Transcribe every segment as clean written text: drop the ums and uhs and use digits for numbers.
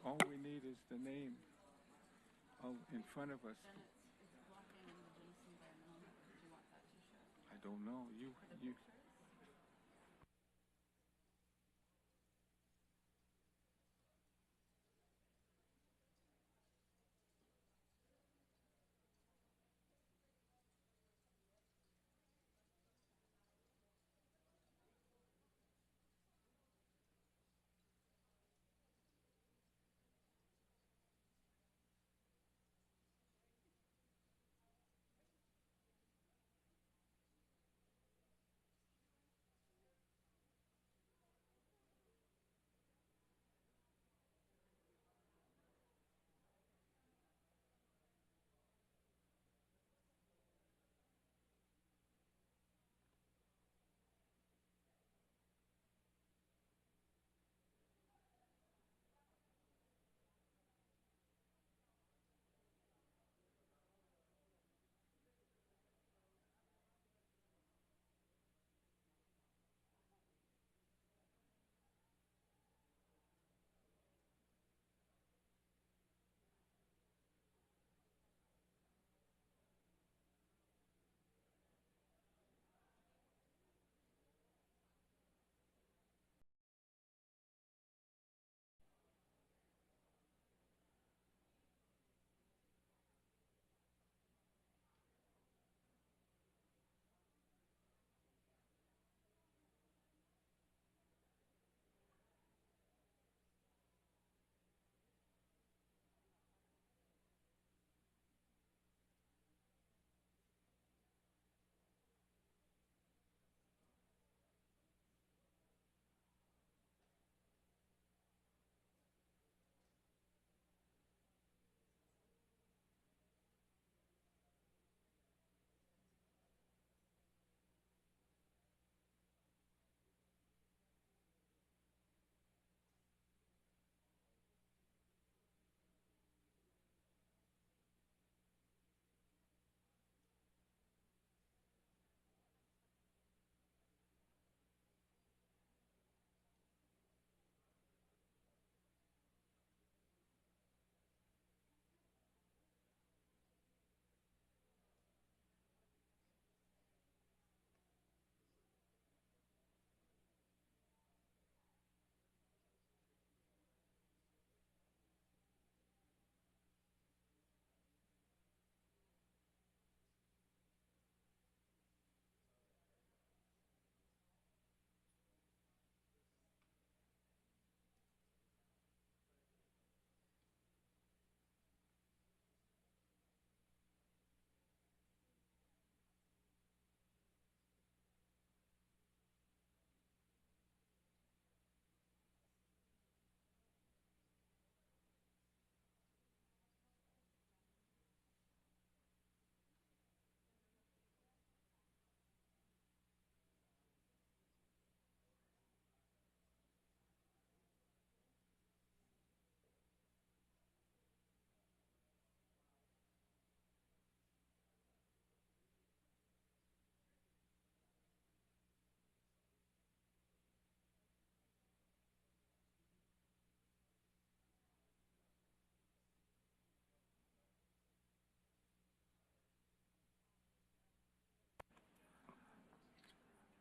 All we need is the name in front of us. I don't know. You.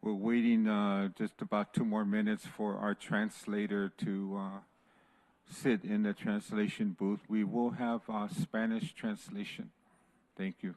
We're waiting just about 2 more minutes for our translator to sit in the translation booth. We will have Spanish translation. Thank you.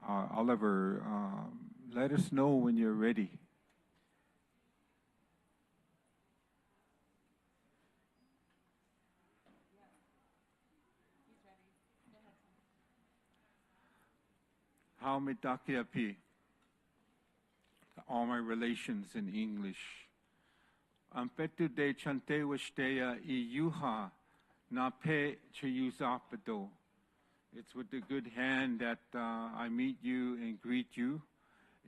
Oliver, let us know when you're ready. How me dakiapi. All my relations in English. Ampetu de chante washtea I yuha na pe cheyuzapado. It's with the good hand that I meet you and greet you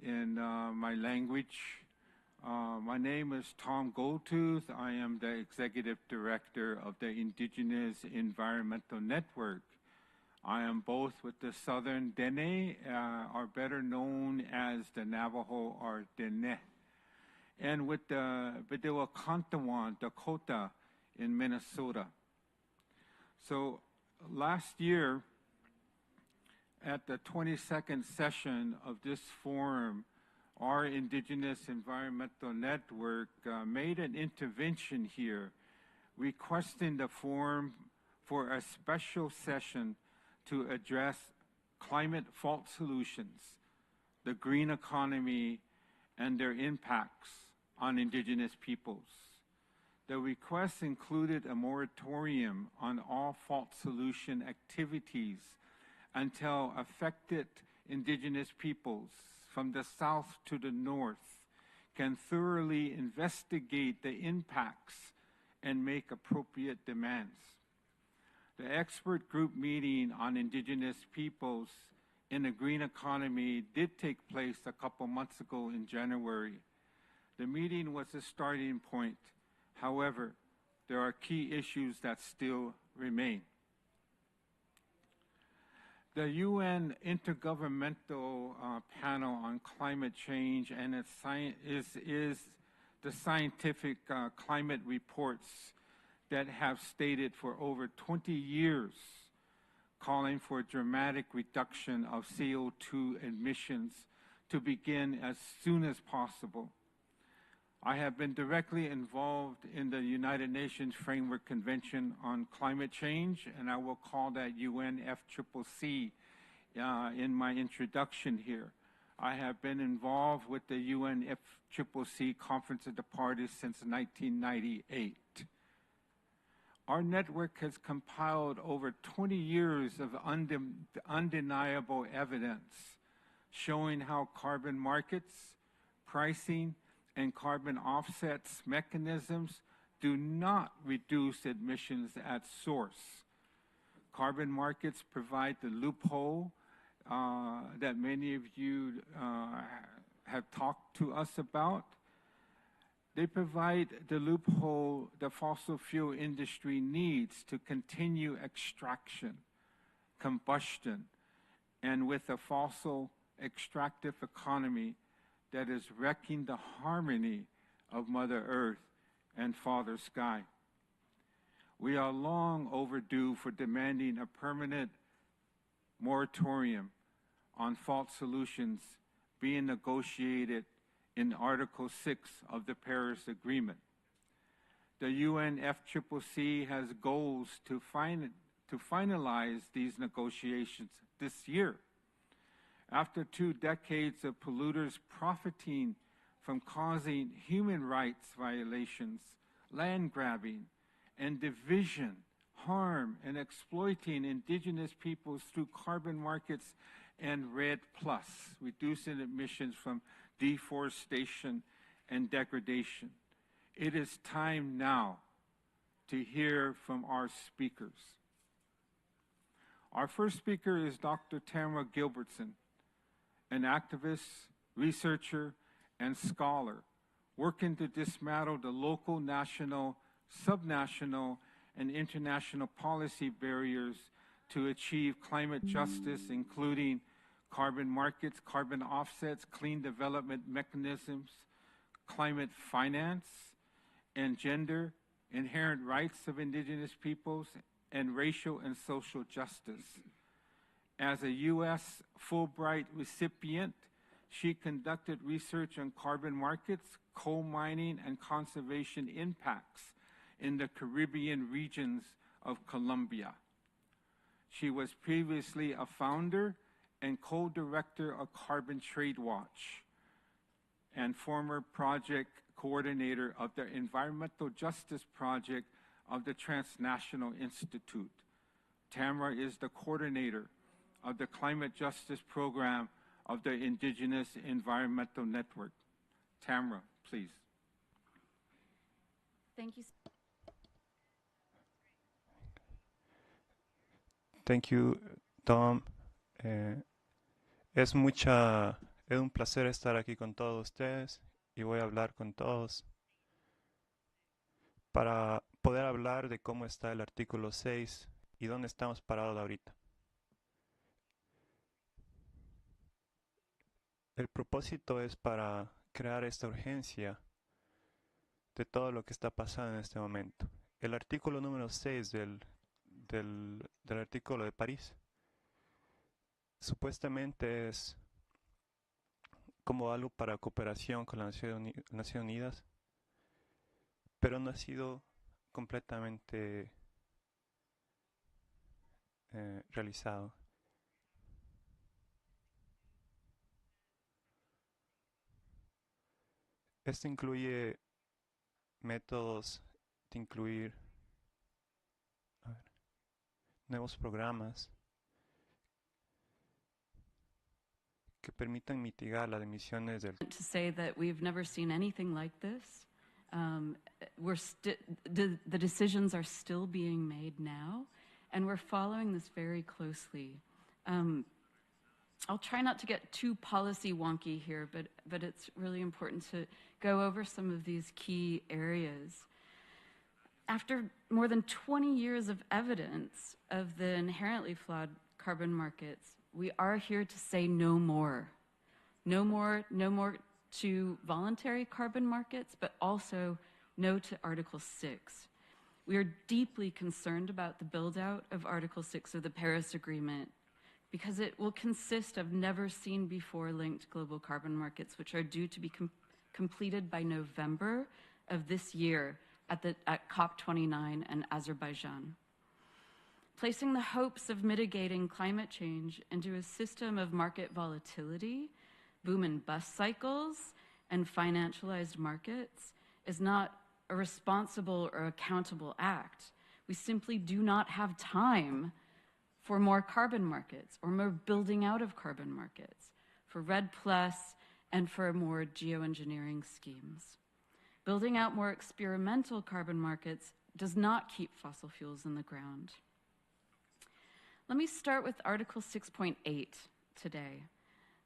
in my language. My name is Tom Goldtooth. I am the Executive Director of the Indigenous Environmental Network. I am both with the Southern Dene, or better known as the Navajo or Dene, and with the Bidewa-Kantawan, Dakota in Minnesota. So last year, at the 22nd session of this forum, our Indigenous Environmental Network made an intervention here, requesting the forum for a special session to address climate fault solutions, the green economy, and their impacts on Indigenous peoples. The request included a moratorium on all fault solution activities until affected Indigenous peoples from the south to the north can thoroughly investigate the impacts and make appropriate demands. The expert group meeting on Indigenous peoples in the green economy did take place a couple months ago in January. The meeting was a starting point. However, there are key issues that still remain. The UN Intergovernmental Panel on Climate Change and its is the scientific climate reports that have stated for over 20 years, calling for a dramatic reduction of CO2 emissions to begin as soon as possible. I have been directly involved in the United Nations Framework Convention on Climate Change, and I will call that UNFIII in my introduction here. I have been involved with the UNFIII Conference of the Parties since 1998. Our network has compiled over 20 years of undeniable evidence showing how carbon markets, pricing, and carbon offsets mechanisms do not reduce emissions at source. Carbon markets provide the loophole that many of you have talked to us about. They provide the loophole the fossil fuel industry needs to continue extraction, combustion, and with a fossil extractive economy that is wrecking the harmony of Mother Earth and Father Sky. We are long overdue for demanding a permanent moratorium on fault solutions being negotiated in Article 6 of the Paris Agreement. The UNFIII has goals to finalize these negotiations this year. After 2 decades of polluters profiting from causing human rights violations, land grabbing, and division, harm, and exploiting Indigenous peoples through carbon markets and REDD+, reducing emissions from deforestation and degradation. It is time now to hear from our speakers. Our first speaker is Dr. Tamara Gilbertson, an activist, researcher, and scholar working to dismantle the local, national, subnational, and international policy barriers to achieve climate justice, including carbon markets, carbon offsets, clean development mechanisms, climate finance, and gender, inherent rights of Indigenous peoples, and racial and social justice. As a U.S. Fulbright recipient, she conducted research on carbon markets, coal mining, and conservation impacts in the Caribbean regions of Colombia. She was previously a founder and co-director of Carbon Trade Watch and former project coordinator of the Environmental Justice Project of the Transnational Institute. Tamara is the coordinator of the Climate Justice Program of the Indigenous Environmental Network. Tamara, please. Thank you. Thank you, Tom. Es un placer estar aquí con todos ustedes y voy a hablar con todos para poder hablar de cómo está el artículo 6 y dónde estamos parados ahorita. El propósito es para crear esta urgencia de todo lo que está pasando en este momento. El artículo número 6 del artículo de París supuestamente es como algo para cooperación con las Naciones Unidas, pero no ha sido completamente realizado. Esto incluye métodos de incluir nuevos programas que permitan mitigar las emisiones del... To say that we've never seen anything like this. The decisions are still being made now, and we're following this very closely. I'll try not to get too policy wonky here, but it's really important to go over some of these key areas. After more than 20 years of evidence of the inherently flawed carbon markets, we are here to say no more. No more to voluntary carbon markets, but also no to Article 6. We are deeply concerned about the build-out of Article 6 of the Paris Agreement because it will consist of never-seen-before linked global carbon markets, which are due to be completed by November of this year at COP29 in Azerbaijan. Placing the hopes of mitigating climate change into a system of market volatility, boom and bust cycles, and financialized markets is not a responsible or accountable act. We simply do not have time for more carbon markets or more building out of carbon markets, for REDD+, and for more geoengineering schemes. Building out more experimental carbon markets does not keep fossil fuels in the ground. Let me start with Article 6.8 today.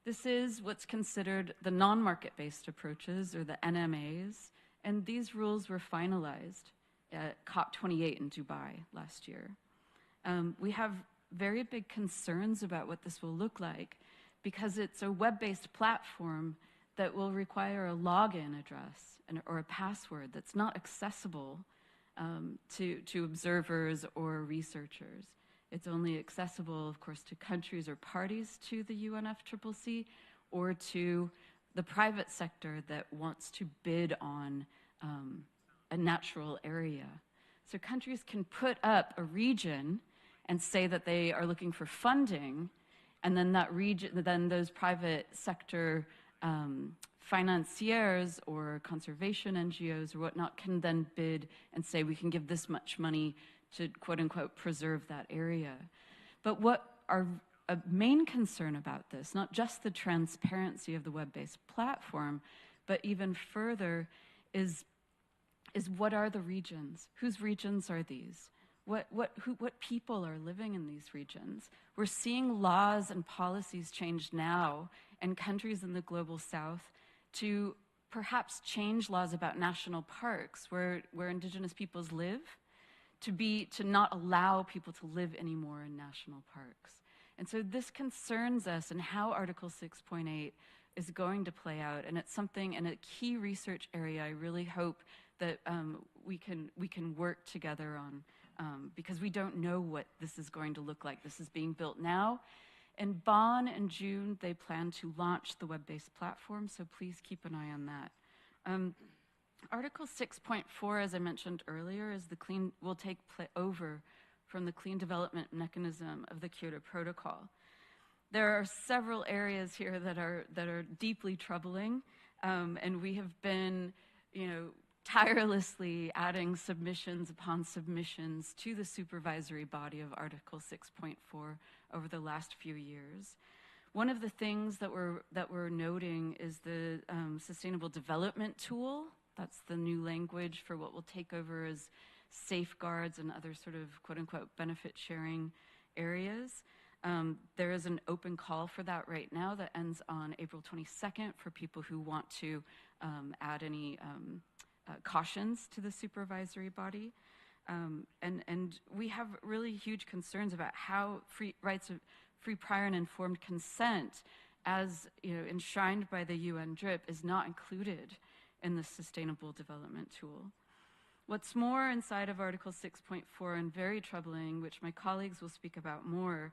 This is what's considered the non-market-based approaches, or the NMAs, and these rules were finalized at COP28 in Dubai last year. We have very big concerns about what this will look like because it's a web-based platform that will require a login address or a password that's not accessible to observers or researchers. It's only accessible, of course, to countries or parties to the UNFIII or to the private sector that wants to bid on a natural area. So countries can put up a region and say that they are looking for funding, and then that region, then those private sector financiers or conservation NGOs or whatnot can then bid and say we can give this much money to quote unquote preserve that area. But what our main concern about this, not just the transparency of the web-based platform, but even further is what are the regions? Whose regions are these? What people are living in these regions? We're seeing laws and policies change now in countries in the global south to perhaps change laws about national parks where indigenous peoples live to not allow people to live anymore in national parks. And so this concerns us and how Article 6.8 is going to play out, and it's something in a key research area I really hope that we can work together on because we don't know what this is going to look like. This is being built now. In Bonn in June, they plan to launch the web-based platform, so please keep an eye on that. Article 6.4, as I mentioned earlier, will take over from the Clean Development Mechanism of the Kyoto Protocol. There are several areas here that are deeply troubling, and we have been, tirelessly adding submissions upon submissions to the supervisory body of Article 6.4 over the last few years. One of the things that we're noting is the Sustainable Development Tool. That's the new language for what will take over as safeguards and other sort of quote-unquote benefit sharing areas. There is an open call for that right now that ends on April 22nd for people who want to add any cautions to the supervisory body. And we have really huge concerns about how rights of free, prior, and informed consent, as enshrined by the UN DRIP, is not included in the Sustainable Development Tool. What's more, inside of Article 6.4, and very troubling, which my colleagues will speak about more,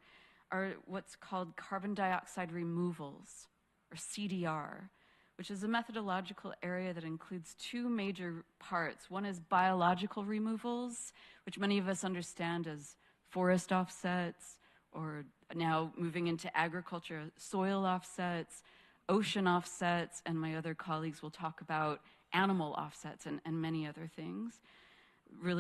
are what's called carbon dioxide removals, or CDR, which is a methodological area that includes two major parts. One is biological removals, which many of us understand as forest offsets, or now moving into agriculture, soil offsets, ocean offsets, and my other colleagues will talk about animal offsets and many other things. Really